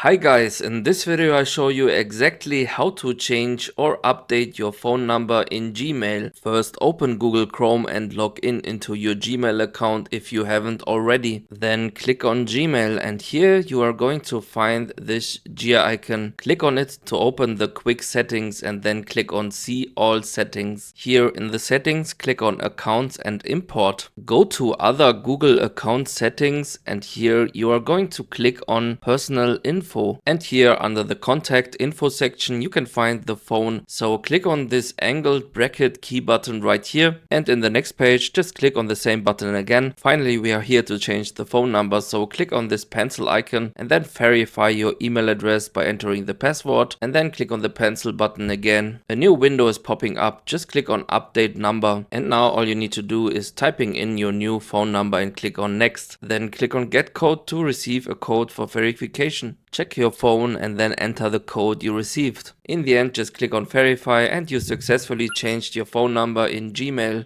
Hi guys, in this video I show you exactly how to change or update your phone number in Gmail. First open Google Chrome and log in into your Gmail account if you haven't already. Then click on Gmail and here you are going to find this gear icon. Click on it to open the quick settings and then click on see all settings. Here in the settings click on accounts and import. Go to other Google account settings and here you are going to click on personal info. And here under the contact info section you can find the phone, so click on this angled bracket key button right here, and in the next page just click on the same button again. Finally we are here to change the phone number, so click on this pencil icon and then verify your email address by entering the password and then click on the pencil button again. A new window is popping up, just click on update number and now all you need to do is typing in your new phone number and click on next. Then click on get code to receive a code for verification. Check your phone and then enter the code you received. In the end just click on verify and you successfully changed your phone number in Gmail.